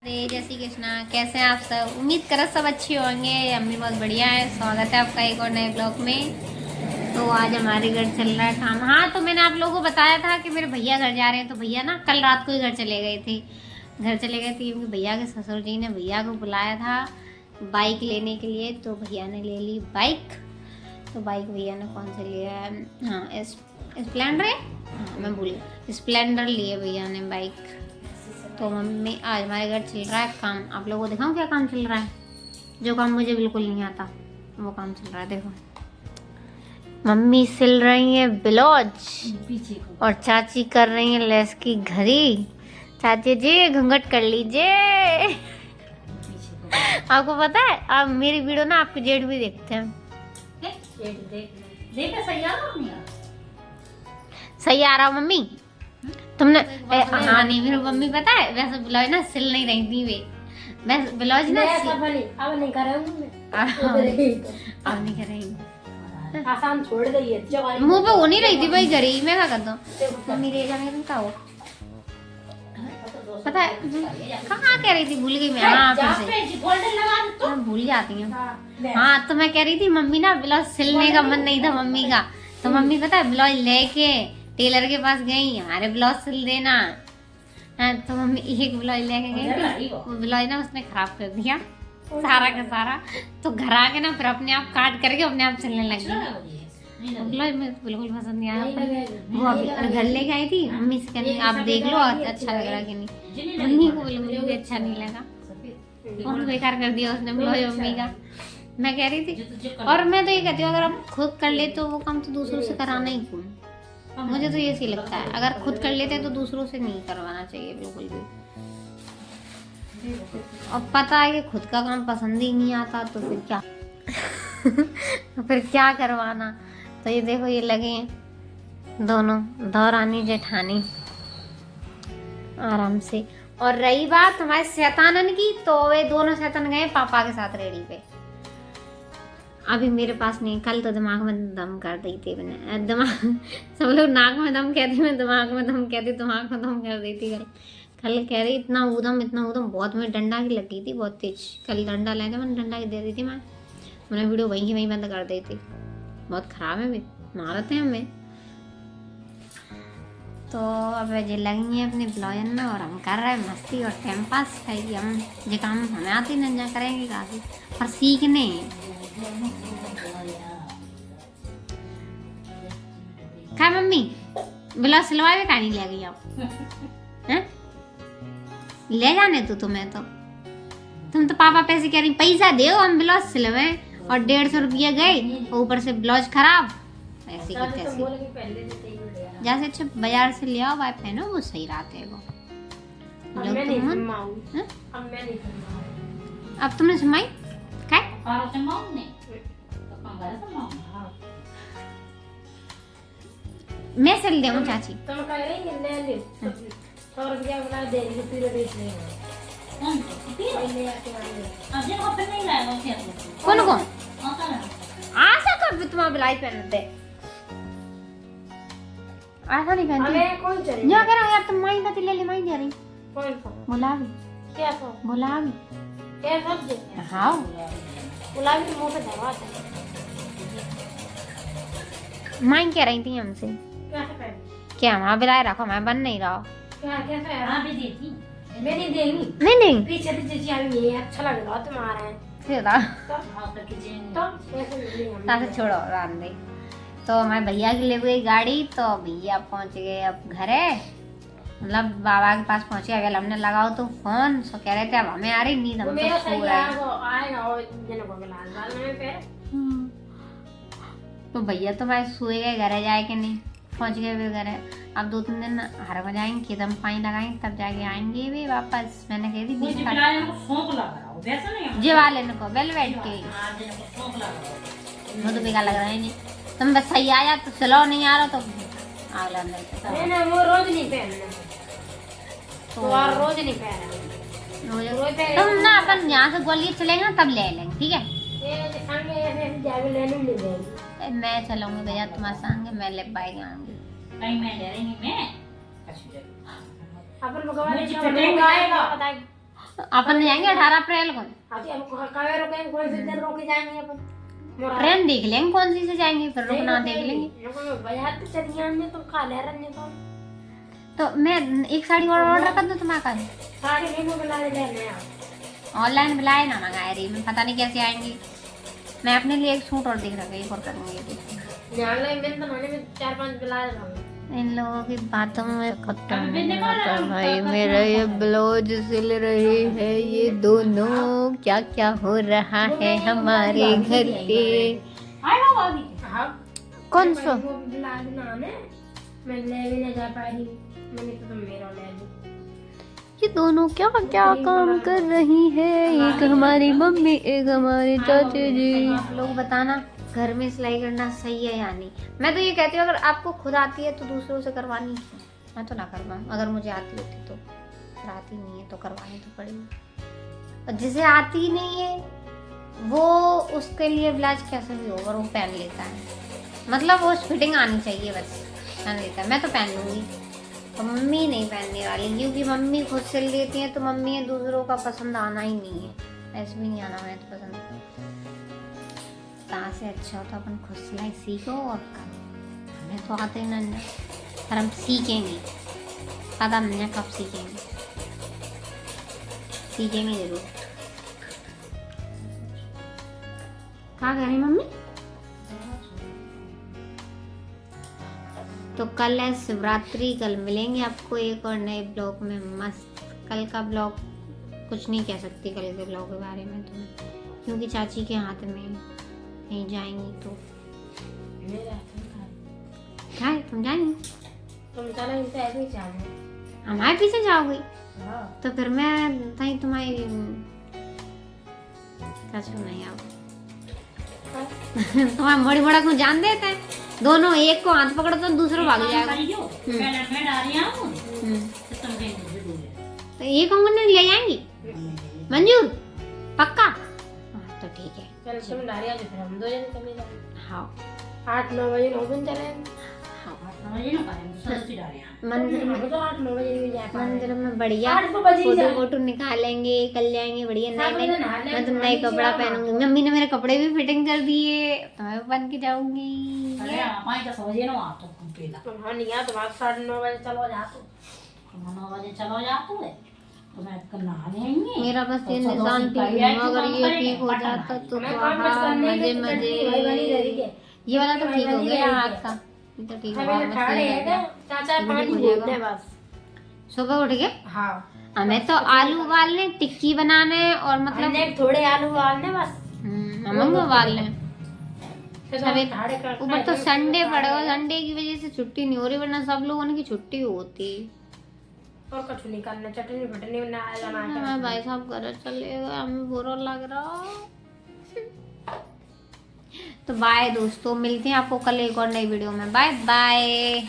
जय श्री कृष्णा। कैसे हैं आप सब? उम्मीद कर सब अच्छे होंगे। अम्मी बहुत बढ़िया है। स्वागत है आपका एक और नए ब्लॉग में। तो आज हमारे घर चल रहा है काम। हाँ, तो मैंने आप लोगों को बताया था कि मेरे भैया घर जा रहे हैं। तो भैया ना कल रात को ही घर चले गए थे क्योंकि भैया के ससुर जी ने भैया को बुलाया था बाइक लेने के लिए। तो भैया ने ले ली बाइक। तो बाइक भैया ने कौन सा लिया है? हाँ, स्प्लेंडर है। हाँ, मैं भूल गई, स्प्लेंडर लिए भैया ने बाइक। तो मम्मी आज हमारे घर चल रहा है काम। आप लोगों को दिखाऊं क्या काम चल रहा है? जो काम मुझे बिल्कुल नहीं आता वो काम चल रहा है। देखो, मम्मी सिल रही है ब्लाउज और चाची कर रही है लेस की घड़ी। चाची जी घूंघट कर लीजिए। आपको पता है, आप मेरी वीडियो ना आपके जेठ भी देखते हैं। सही आ रहा हो मम्मी? तुमने हाँ नहीं, मेरी मम्मी पता है वैसे ब्लाउज ना सिल नहीं रही थी वे। वैसे ब्लाउज ना अब नहीं कर रही आसान छोड़ दी है। मुंह पे हो नहीं रही थी भाई घड़ी। मैं क्या करता हूँ मम्मी रे जाने तुम क्या हो पता है कहाँ कह रही थी, भूल गई मैं। हाँ फिर से मैं भूल जाती हूँ। हाँ, तो मैं कह रही थी मम्मी ना ब्लाउज सिलने का मन नहीं था मम्मी का। तो मम्मी पता है ब्लाउज लेके टेलर के पास गई, हमारे ब्लाउज सिल देना। हाँ, तो मम्मी एक ब्लाउज लेके गई थी। वो ब्लाउज ना उसने खराब कर दिया सारा का सारा। तो घर आके ना फिर अपने आप काट करके अपने आप सिलने लगी। ब्लाउज में बिल्कुल पसंद नहीं आया। वो अभी घर लेके आई थी, मम्मी से कहनी आप देख लो अच्छा लग रहा कि नहीं। मम्मी को बिल्कुल भी अच्छा नहीं लगा, बहुत बेकार कर दिया उसने ब्लाउज मम्मी का। मैं कह रही थी, और मैं तो ये कहती हूँ अगर आप खुद कर ले तो वो काम तो दूसरों से कराना ही क्यों? मुझे तो ये सही लगता है, अगर खुद कर लेते हैं तो दूसरों से नहीं करवाना चाहिए बिल्कुल भी। और पता है कि खुद का काम पसंद ही नहीं आता तो फिर क्या तो फिर क्या करवाना। तो ये देखो, ये लगे हैं दोनों दौरानी जेठानी आराम से। और रही बात हमारे शैतानन की, तो वे दोनों शैतान गए पापा के साथ रेडी पे। अभी मेरे पास नहीं। कल तो दिमाग में दम कर दी थी मैंने। दिमाग सब लोग नाक में दम कहती, मैं दिमाग में दम कहती, दिमाग में दम कर दी थी कल कह रही इतना ऊधम बहुत। में डंडा की लगी थी बहुत तेज। कल डंडा लाए थे, मैंने डंडा की दे दी थी। मैंने वीडियो वहीं की वहीं बंद कर दी थी। बहुत खराब है, मारते हैं हमें। तो अब जे लगी है अपने ब्लाउज में और हम कर रहे हैं मस्ती और टाइम पास है कि हम जो काम हमें आती नहीं करेंगे काफ़ी पर सीखने। क्या मम्मी ब्लाउज सिलवाए का नहीं ले गई आप? हैं? ले जाने तो तुम्हें तो तुम तो पापा पैसे कह रही पैसा दे हम ब्लाउज सिलवाए और 150 रुपया गए ऊपर से ब्लाउज खराब। ऐसे की तैसे जैसे अच्छा बाजार से ले आओ, वाइफ है ना वो सही रहते है वो। अब तुमने सुनाई क्या? मैं सिल दूँ चाची। कौन कौन आशा कर तुम्हारा ब्लाई पहनते ऐसा नहीं पहनती। क्या कह रहा यार तुम माई ना ले माई दे रही। गुलाबी क्या गुलाबी क्या सब हाँ गुलाबी मुंह पे दबा माई कह रही थी हमसे क्या वहाँ बिलाए रखो, मैं बन नहीं रहा। क्या क्या भी देती मैं नहीं देंगी। नहीं नहीं पीछे पीछे अच्छा लग रहा तुम्हारा तो छोड़ो रान दे। तो हमारे भैया की ले गई गाड़ी। तो भैया पहुंच गए अब घरे, मतलब बाबा के पास पहुंचे। अगर हमने लगाओ तो फोन सो कह रहे थे अब हमें आ रही नींद, हम तो सो रहे हैं। तो भैया तो भाई सोए गए घरे जाए के नहीं पहुंच गए वे घरे। अब 2-3 दिन हर को जाएंगे खेतम पानी लगाएंगे तब जाके आएंगे वे वापस। मैंने कही थी जे वाले को वेलवेट के वो तो बेकार लग रहा है। नहीं तुम बस सही आया तो चलो, नहीं आ रहा तो अंदर वो रोज नहीं पहनना तो रोज नहीं पहनना। तुम ना अपन यहाँ से ग्वालियर चलेंगे तब ले लेंगे, ठीक है? मैं चलूंगी भैया तुम्हारे संग, मैं ले पाएंगे आऊंगी नहीं मैं ले रही मैं अपन भगवान अपन जाएंगे 18 अप्रैल को। हाँ तो अब कहाँ रुकेंगे, कौन से दिन रोके जाएंगे अपन? ट्रेन देख लेंगे कौन सी से जाएंगे, फिर रुकना देख लेंगे। बाजार पे चली आने तुम खा ले रहे तो मैं एक साड़ी और ऑर्डर कर दूं तुम्हारे पास? साड़ी नहीं बुला ले लेने ऑनलाइन बुलाए ना मंगाए रही मैं, पता नहीं कैसे आएंगी। मैं अपने लिए एक सूट और देख रहा है, एक और करूंगी। ऑनलाइन में तो मैंने 4-5 बुला रहा हूँ। इन लोगों की बातों में खट्टा नहीं आता भाई। मेरा ये ब्लाउज सिल रही है, ये दोनों क्या क्या हो रहा है हमारे घर पे। कौन सा? बुला देना मैं ले भी नहीं जा पाई, मैंने तो तुम मेरा ले ली। ये दोनों क्या क्या काम कर रही है, एक हमारी मम्मी एक हमारे चाचा जी। आप लोग बताना घर में सिलाई करना सही है या नहीं। मैं तो ये कहती हूँ अगर आपको खुद आती है तो दूसरों से करवानी, मैं तो ना करवाऊँ। अगर मुझे आती होती तो, पर आती नहीं है तो करवानी तो पड़ेगी। और जिसे आती ही नहीं है वो उसके लिए ब्लाउज कैसे भी होगा वो पहन लेता है, मतलब वो फिटिंग आनी चाहिए बस, पहन लेता है। मैं तो पहन लूँगी, तो मम्मी नहीं पहनने वाली, क्योंकि मम्मी खुद सिल लेती है तो मम्मी दूसरों का पसंद आना ही नहीं है, ऐसे भी नहीं आना मैं तो पसंद। कहाँ से अच्छा होता अपन खुद सिलाई सीखो और करो। हमें तो आते ही नहीं, पर हम सीखेंगे, पता नहीं कब सीखेंगे, सीखेंगे जरूर। क्या कह रही मम्मी? तो कल है शिवरात्रि, कल मिलेंगे आपको एक और नए ब्लॉग में मस्त। कल का ब्लॉग कुछ नहीं कह सकती कल के ब्लॉग के बारे में तुम्हें, क्योंकि चाची के हाथ में कहीं जाएंगी तो क्या है, तुम जाएंगी? तुम चलो इनसे ऐसे ही जाओगे, हमारे पीछे जाओगी? हाँ। तो फिर मैं कहीं तुम्हारी चाचू नहीं आओ तुम्हारा बड़ी बड़ा को जान देते हैं दोनों, एक को हाथ पकड़ो तो दूसरा भाग जाएगा। तो एक अंगन ले जाएंगी मंजूर पक्का? हाँ तो ठीक है, चल तुम डारिया जो फिर हम 2 जन चले जाएंगे। हाँ 8-9 बजे 9 दिन चलेंगे। मंदिर में, तो 8-9 बजे भी जा पाएंगे। मंदिर में बढ़िया 8 बजे ही फोटो जाएंगे। वोटो निकालेंगे, कल जाएंगे बढ़िया नए सब नए। दिन नहा लेंगे, मैं तो नए मम्मी से कपड़ा आओ। पहनूंगी, मम्मी ने मेरे कपड़े भी फिटिंग कर दिए तो मैं भी बन के जाऊंगी। तुम हाँ नहीं यार तुम्हारे 9:30 बजे चलो जा तू। मेरा बस ये निशान ठीक हुआ, अगर ये ठीक हो जाता तो मजे मजे। ये वाला तो ठीक हो गया हाथ का, ये तो ठीक हो गया, बस ये रह गया। चाचा ये पानी ठीक हो भूलते जाएगा। बस। सुबह उठ के हाँ हमें तो आलू उबालने, टिक्की बनाने और मतलब हमने थोड़े आलू उबालने बस। हम उबालने। फिर अबे, साढ़े का ऊपर तो संडे पड़े हो, संडे की वजह से छुट्टी नहीं हो रही, वरना सब लोगों की छुट्टी होती। और कुछ नहीं करना, चटनी बटनी बना लेना। हाँ भाई साहब घर चलेगा, हमें बुरा लग रहा। तो बाय दोस्तों, मिलते हैं आपको कल एक और नई वीडियो में। Bye bye.